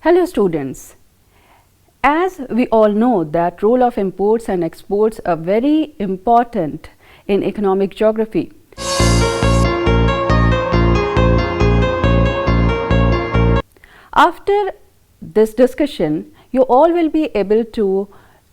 Hello students, as we all know that role of imports and exports are very important in economic geography. After this discussion, you all will be able to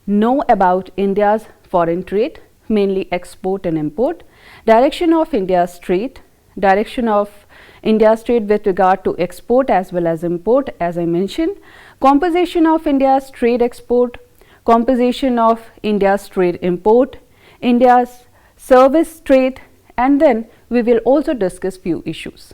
know about India's foreign trade, mainly export and import, direction of India's trade, direction of India's trade with regard to export as well as import as I mentioned, composition of India's trade export, composition of India's trade import, India's service trade, and then we will also discuss few issues.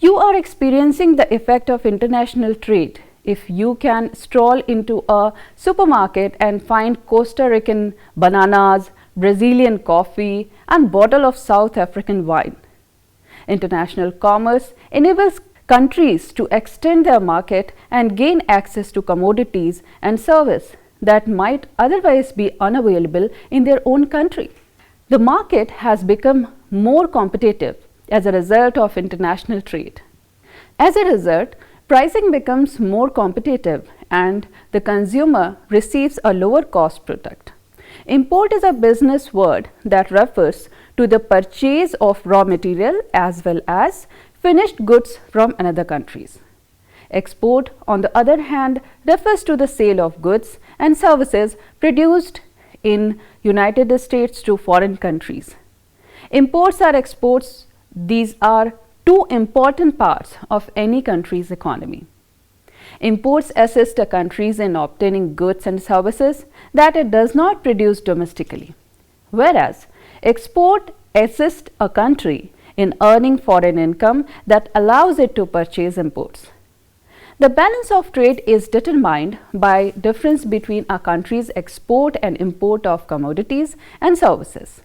You are experiencing the effect of international trade if you can stroll into a supermarket and find Costa Rican bananas, Brazilian coffee and bottle of South African wine. International commerce enables countries to extend their market and gain access to commodities and service that might otherwise be unavailable in their own country. The market has become more competitive as a result of international trade. As a result, pricing becomes more competitive and the consumer receives a lower cost product. Import is a business word that refers to the purchase of raw material as well as finished goods from another countries. Export, on the other hand, refers to the sale of goods and services produced in United States to foreign countries. Imports or exports, these are two important parts of any country's economy. Imports assist a country in obtaining goods and services that it does not produce domestically, whereas export assists a country in earning foreign income that allows it to purchase imports. The balance of trade is determined by difference between a country's export and import of commodities and services.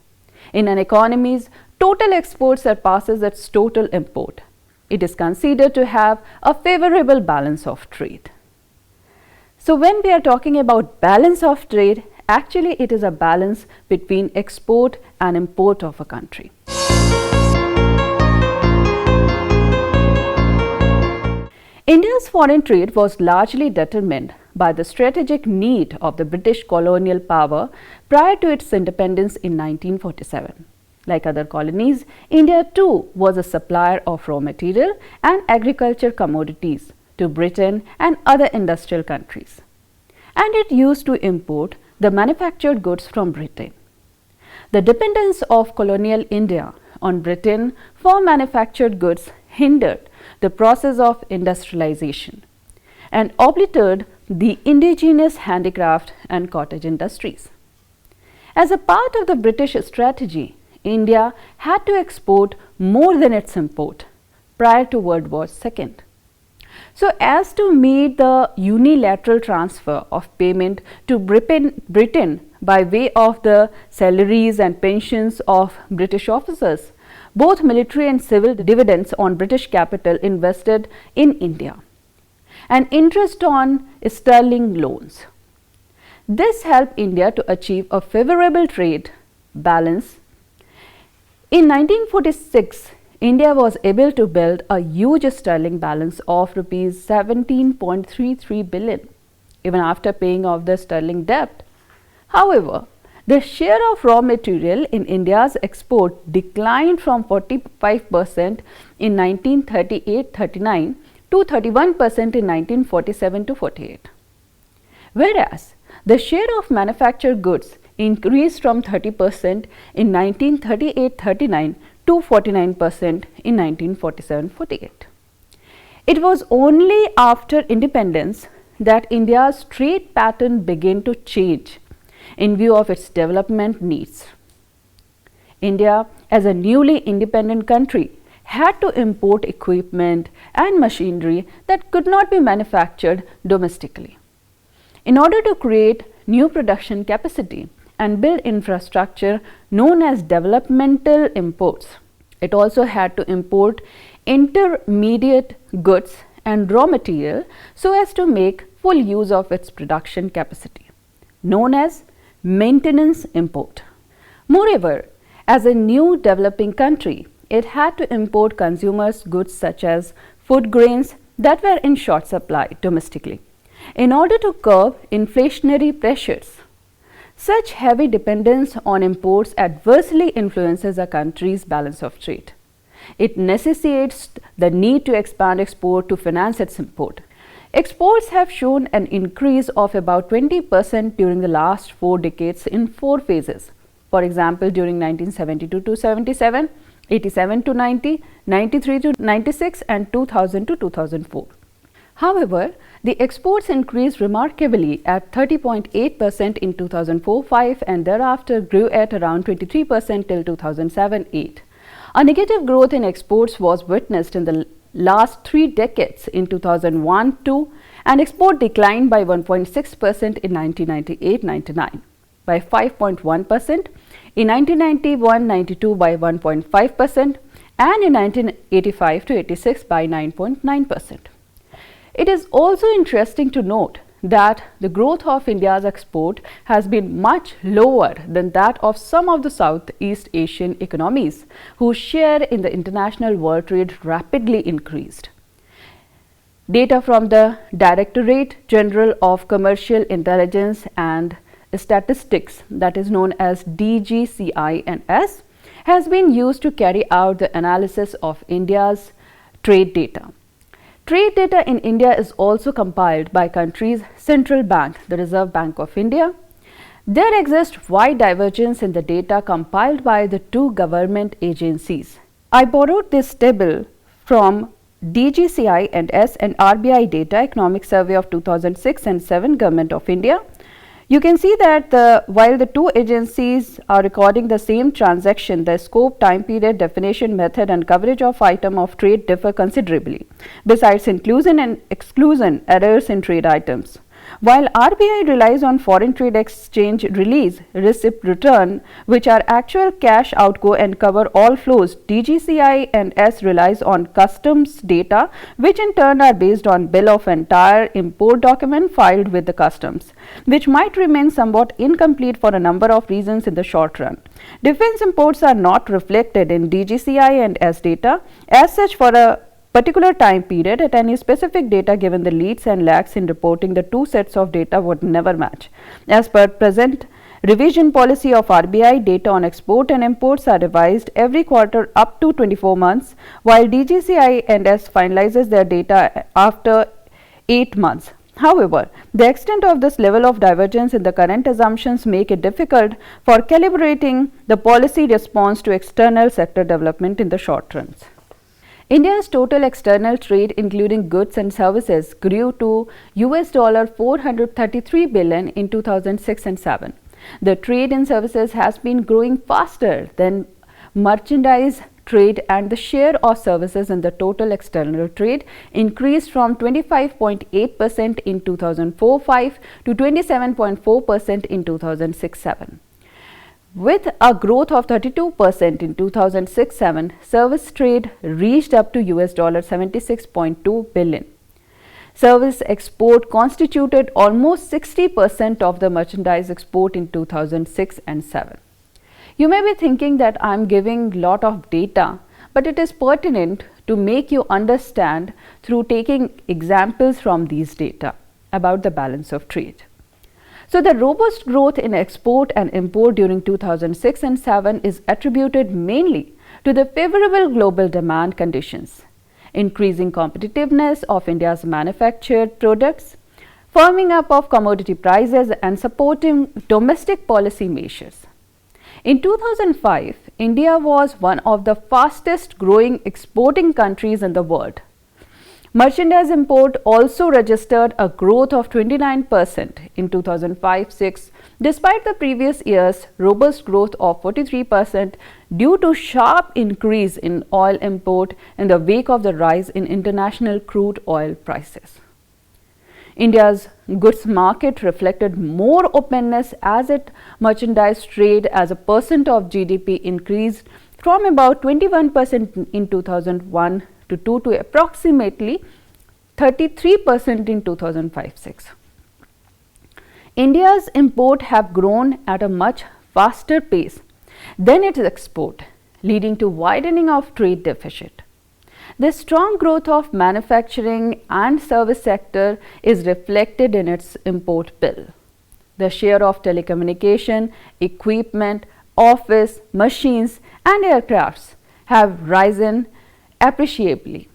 In an economy's total export surpasses its total import. It is considered to have a favorable balance of trade. So when we are talking about balance of trade, actually it is a balance between export and import of a country. India's foreign trade was largely determined by the strategic need of the British colonial power prior to its independence in 1947. Like other colonies, India too was a supplier of raw material and agriculture commodities to Britain and other industrial countries. And it used to import the manufactured goods from Britain. The dependence of colonial India on Britain for manufactured goods hindered the process of industrialization and obliterated the indigenous handicraft and cottage industries. As a part of the British strategy, India had to export more than its import prior to World War II. So as to meet the unilateral transfer of payment to Britain by way of the salaries and pensions of British officers, both military and civil dividends on British capital invested in India, and interest on sterling loans. This helped India to achieve a favorable trade balance. In 1946, India was able to build a huge sterling balance of rupees 17.33 billion, even after paying off the sterling debt. However, the share of raw material in India's export declined from 45% in 1938-39 to 31% in 1947-48. Whereas, the share of manufactured goods increased from 30% in 1938-39 to 49% in 1947-48. It was only after independence that India's trade pattern began to change in view of its development needs. India, as a newly independent country, had to import equipment and machinery that could not be manufactured domestically. In order to create new production capacity and build infrastructure known as developmental imports, it also had to import intermediate goods and raw material so as to make full use of its production capacity, known as maintenance import. Moreover, as a new developing country, it had to import consumers' goods such as food grains that were in short supply domestically in order to curb inflationary pressures. Such heavy dependence on imports adversely influences a country's balance of trade. It necessitates the need to expand export to finance its import. Exports have shown an increase of about 20% during the last 4 decades in 4 phases. For example, during 1972 to 77, 87 to 90, 93 to 96 and 2000 to 2004. However, the exports increased remarkably at 30.8% in 2004-05 and thereafter grew at around 23% till 2007-08. A negative growth in exports was witnessed in the last 3 decades in 2001-2 and export declined by 1.6% in 1998-99, by 5.1%, in 1991-92 by 1.5% and in 1985-86 by 9.9%. It is also interesting to note that the growth of India's export has been much lower than that of some of the Southeast Asian economies whose share in the international world trade rapidly increased. Data from the Directorate General of Commercial Intelligence and Statistics, that is known as DGCINS, has been used to carry out the analysis of India's trade data. Trade data in India is also compiled by country's central bank, the Reserve Bank of India. There exists wide divergence in the data compiled by the 2 government agencies. I borrowed this table from DGCINS and RBI data, Economic Survey of 2006 and 7, Government of India. You can see that while the 2 agencies are recording the same transaction, the scope, time period, definition, method and coverage of item of trade differ considerably, besides inclusion and exclusion errors in trade items. While RBI relies on foreign trade exchange release, receipt, return, which are actual cash outgo and cover all flows, DGCINS relies on customs data, which in turn are based on bill of entire import document filed with the customs, which might remain somewhat incomplete for a number of reasons in the short run. Defense imports are not reflected in DGCINS data as such for a particular time period at any specific data, given the leads and lags in reporting the 2 sets of data would never match. As per present revision policy of RBI, data on export and imports are revised every quarter up to 24 months, while DGCINS finalizes their data after 8 months. However, the extent of this level of divergence in the current assumptions make it difficult for calibrating the policy response to external sector development in the short runs. India's total external trade, including goods and services, grew to $433 billion in 2006 and 7. The trade in services has been growing faster than merchandise trade, and the share of services in the total external trade increased from 25.8% in 2004-05 to 27.4% in 2006-07. With a growth of 32% in 2006-07, service trade reached up to $76.2 billion. Service export constituted almost 60% of the merchandise export in 2006 and 7. You may be thinking that I am giving lot of data, but it is pertinent to make you understand through taking examples from these data about the balance of trade. So, the robust growth in export and import during 2006 and 7 is attributed mainly to the favorable global demand conditions, increasing competitiveness of India's manufactured products, firming up of commodity prices and supporting domestic policy measures. In 2005, India was one of the fastest growing exporting countries in the world. Merchandise import also registered a growth of 29% in 2005-06, despite the previous year's robust growth of 43% due to sharp increase in oil import in the wake of the rise in international crude oil prices. India's goods market reflected more openness as its merchandise trade as a percent of GDP increased from about 21% in 2001 to approximately 33% in 2005-06. India's import have grown at a much faster pace than its export, leading to widening of trade deficit. The strong growth of manufacturing and service sector is reflected in its import bill. The share of telecommunication, equipment, office, machines and aircrafts have risen appreciably.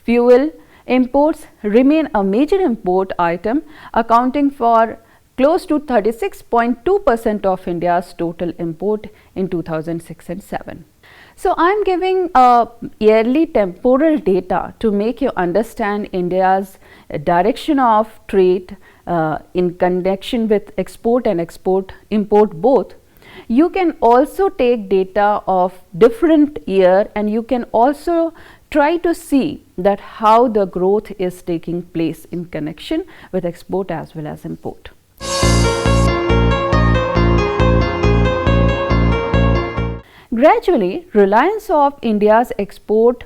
Fuel imports remain a major import item, accounting for close to 36.2% of India's total import in 2006 and 7. So, I am giving a yearly temporal data to make you understand India's direction of trade in connection with export and import both. You can also take data of different year, and you can also try to see that how the growth is taking place in connection with export as well as import. Gradually, reliance of India's export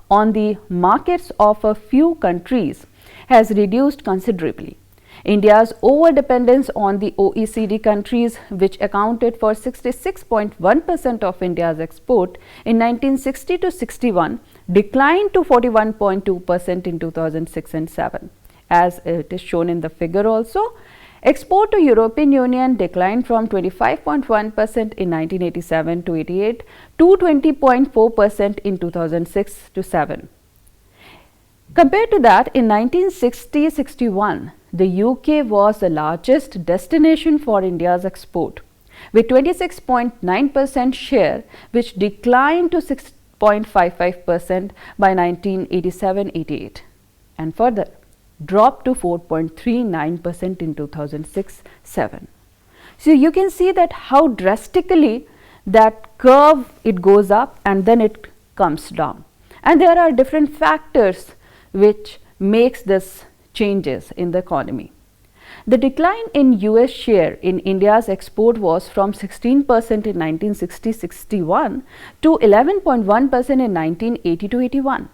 on the markets of a few countries has reduced considerably. India's over-dependence on the OECD countries, which accounted for 66.1% of India's export in 1960 to 61, declined to 41.2% in 2006 and 7. As it is shown in the figure also, export to European Union declined from 25.1% in 1987 to 88 to 20.4% in 2006 to 7. Compared to that, in 1960-61, the UK was the largest destination for India's export, with 26.9% share, which declined to 6.55% by 1987-88, and further dropped to 4.39% in 2006-7. So, you can see that how drastically that curve it goes up and then it comes down, and there are different factors which makes this changes in the economy. The decline in US share in India's export was from 16% in 1960-61 to 11.1% in 1980-81.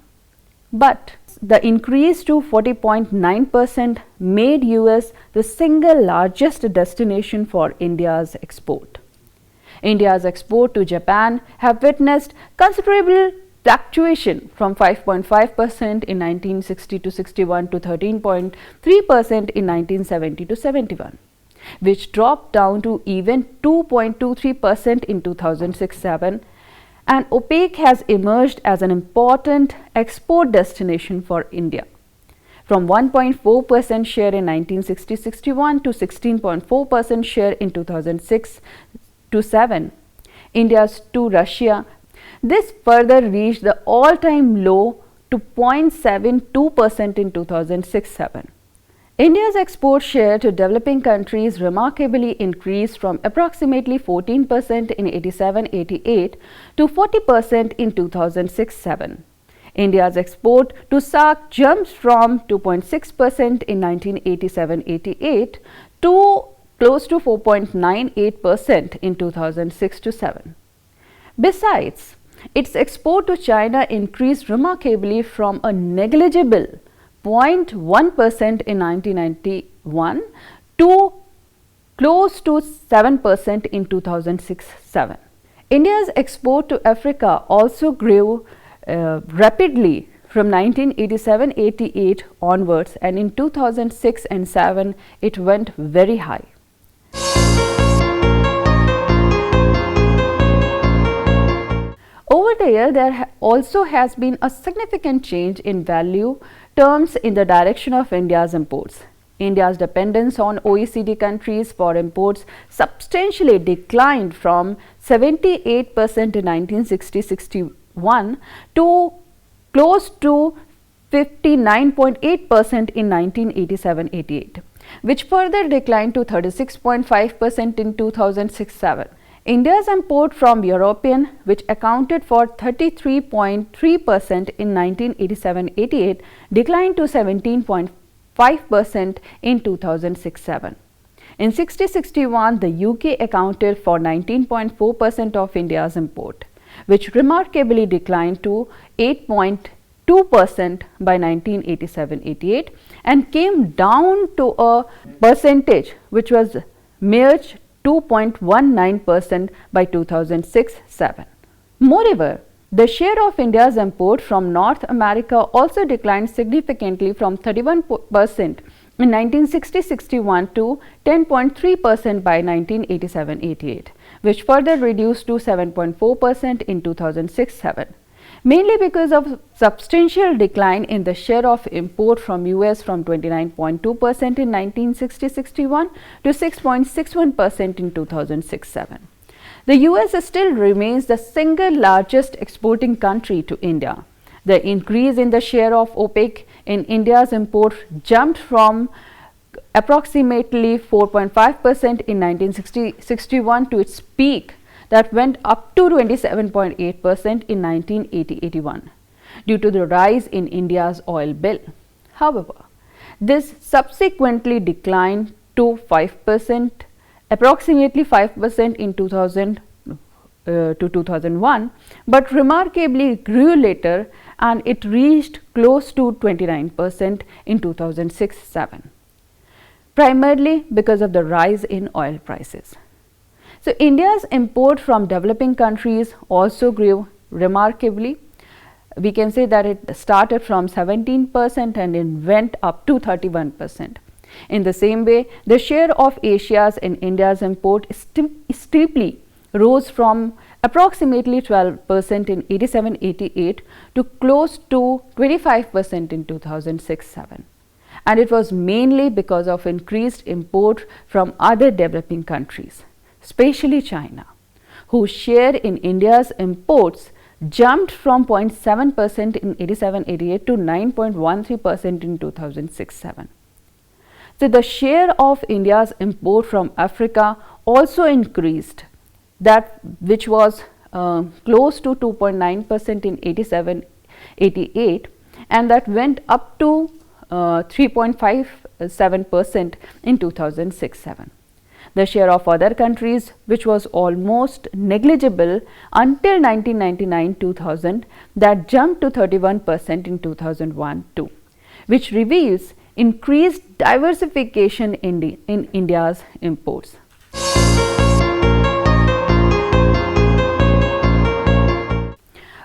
But the increase to 40.9% made US the single largest destination for India's export. India's export to Japan have witnessed considerable fluctuation from 5.5% in 1960-61 to 13.3% in 1970-71, which dropped down to even 2.23% in 2006-7. And 𝗂𝗍𝗃 has emerged as an important export destination for India. From 1.4% share in 1960-61 to 16.4% share in 2006-7, India's to Russia, this further reached the all-time low to 0.72% in 2006-7. India's export share to developing countries remarkably increased from approximately 14% in 87-88 to 40% in 2006-7. India's export to SAARC jumps from 2.6% in 1987-88 to close to 4.98% in 2006-7. Besides, its export to China increased remarkably from a negligible 0.1% in 1991 to close to 7% in 2006-7. India's export to Africa also grew rapidly from 1987-88 onwards, and in 2006 and 7 it went very high. Over the year, there also has been a significant change in value terms in the direction of India's imports. India's dependence on OECD countries for imports substantially declined from 78% in 1960-61 to close to 59.8% in 1987-88, which further declined to 36.5% in 2006-7. India's import from European, which accounted for 33.3% in 1987-88, declined to 17.5% in 2006-7. In 60-61, the UK accounted for 19.4% of India's import, which remarkably declined to 8.2% by 1987-88 and came down to a percentage which was mere 2.19% by 2006-7. Moreover, the share of India's import from North America also declined significantly from 31% in 1960-61 to 10.3% by 1987-88, which further reduced to 7.4% in 2006-07, mainly because of substantial decline in the share of import from US from 29.2% in 1960-61 to 6.61% in 2006-07. The US still remains the single largest exporting country to India. The increase in the share of OPEC in India's import jumped from approximately 4.5% in 1960-61 to its peak that went up to 27.8% in 1980-81 due to the rise in India's oil bill. However, this subsequently declined to 5%, approximately 5% in 2000 to 2001, but remarkably grew later, and it reached close to 29% in 2006-07, primarily because of the rise in oil prices. So, India's import from developing countries also grew remarkably. We can say that it started from 17% and it went up to 31%. In the same way, the share of Asia's in India's import steeply rose from approximately 12% in 87-88 to close to 25% in 2006-07. And it was mainly because of increased import from other developing countries, especially China, whose share in India's imports jumped from 0.7% in 87-88 to 9.13% in 2006-07. So, the share of India's import from Africa also increased, that which was close to 2.9% in 87-88, and that went up to 3.57% in 2006-07. The share of other countries, which was almost negligible until 1999-2000, that jumped to 31% in 2001-2, which reveals increased diversification in India's imports.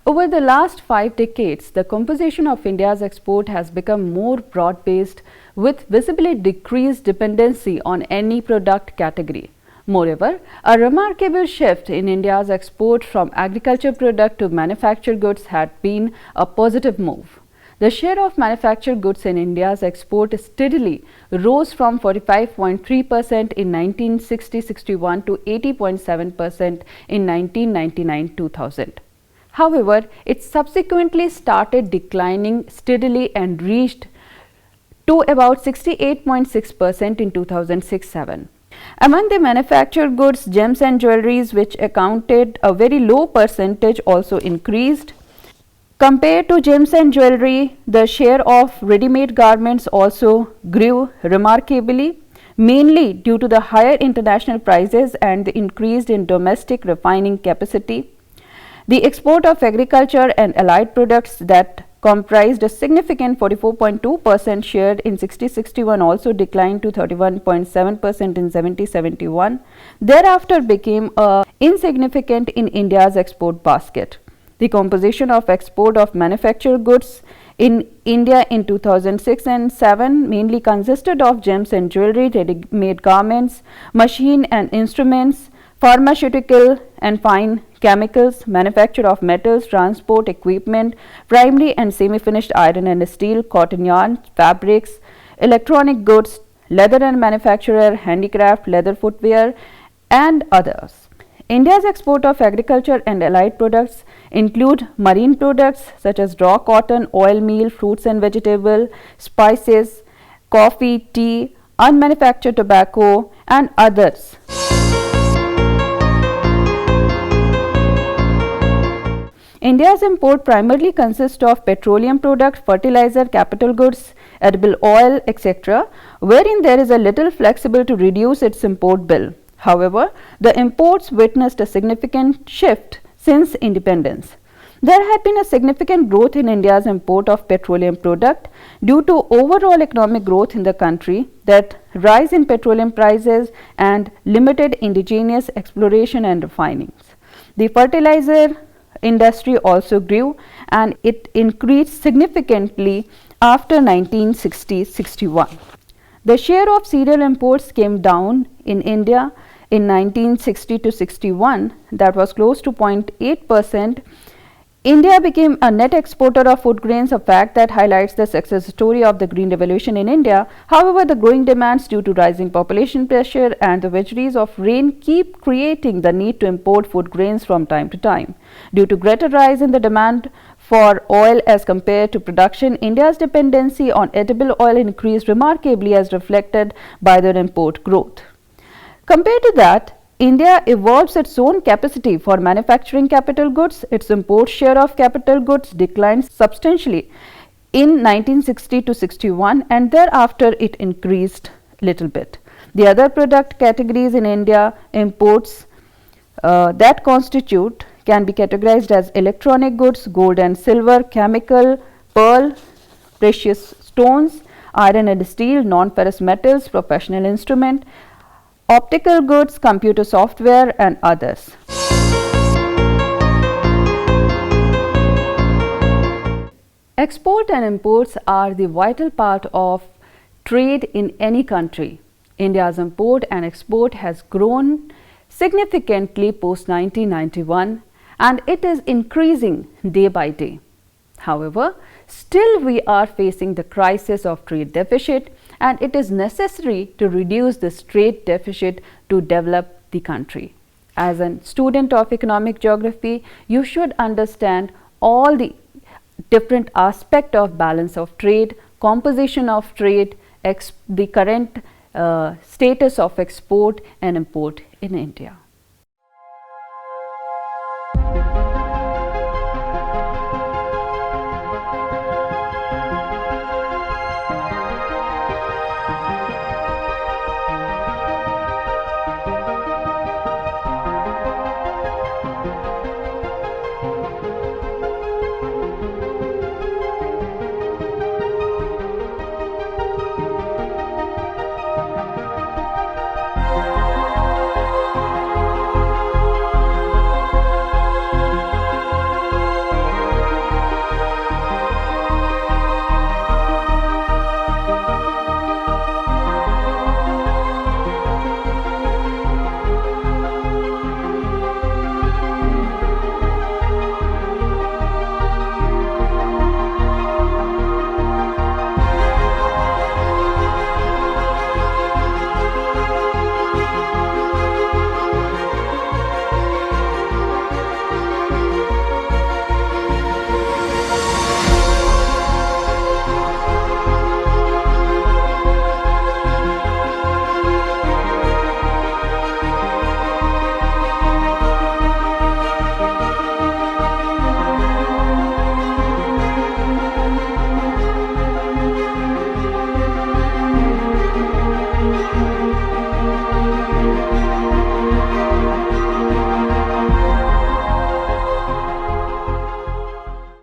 Over the last 5 decades, the composition of India's export has become more broad-based, with visibly decreased dependency on any product category. Moreover, a remarkable shift in India's export from agriculture product to manufactured goods had been a positive move. The share of manufactured goods in India's export steadily rose from 45.3% in 1960-61 to 80.7% in 1999-2000. However, it subsequently started declining steadily and reached to about 68.6% in 2006-07. Among the manufactured goods, gems and jewelries, which accounted a very low percentage, also increased. Compared to gems and jewelry, the share of ready-made garments also grew remarkably, mainly due to the higher international prices and the increase in domestic refining capacity. The export of agriculture and allied products that comprised a significant 44.2% share in 60-61 also declined to 31.7% in 70-71. Thereafter became insignificant in India's export basket. The composition of export of manufactured goods in India in 2006 and 7 mainly consisted of gems and jewelry, ready-made garments, machine and instruments, pharmaceutical and fine chemicals, manufacture of metals, transport equipment, primary and semi-finished iron and steel, cotton yarn, fabrics, electronic goods, leather and manufacturer, handicraft, leather footwear, and others. India's export of agriculture and allied products include marine products such as raw cotton, oil meal, fruits and vegetables, spices, coffee, tea, unmanufactured tobacco, and others. India's import primarily consists of petroleum products, fertilizer, capital goods, edible oil, etc., wherein there is a little flexible to reduce its import bill. However, the imports witnessed a significant shift since independence. There had been a significant growth in India's import of petroleum product due to overall economic growth in the country, that rise in petroleum prices and limited indigenous exploration and refinings. The fertilizer industry also grew, and it increased significantly after 1960-61. The share of cereal imports came down in India in 1960 to 61, that was close to 0.8%. India became a net exporter of food grains, a fact that highlights the success story of the Green Revolution in India. However, the growing demands due to rising population pressure and the vagaries of rain keep creating the need to import food grains from time to time. Due to greater rise in the demand for oil as compared to production, India's dependency on edible oil increased remarkably as reflected by the import growth. Compared to that, India evolves its own capacity for manufacturing capital goods. Its import share of capital goods declined substantially in 1960 to 61, and thereafter it increased little bit. The other product categories in India imports that constitute can be categorized as electronic goods, gold and silver, chemical, pearl, precious stones, iron and steel, non-ferrous metals, professional instrument, optical goods, computer software and others. Export and imports are the vital part of trade in any country. India's import and export has grown significantly post 1991, and it is increasing day by day. However, still we are facing the crisis of trade deficit, and it is necessary to reduce this trade deficit to develop the country. As a student of economic geography, you should understand all the different aspects of balance of trade, composition of trade, the current status of export and import in India.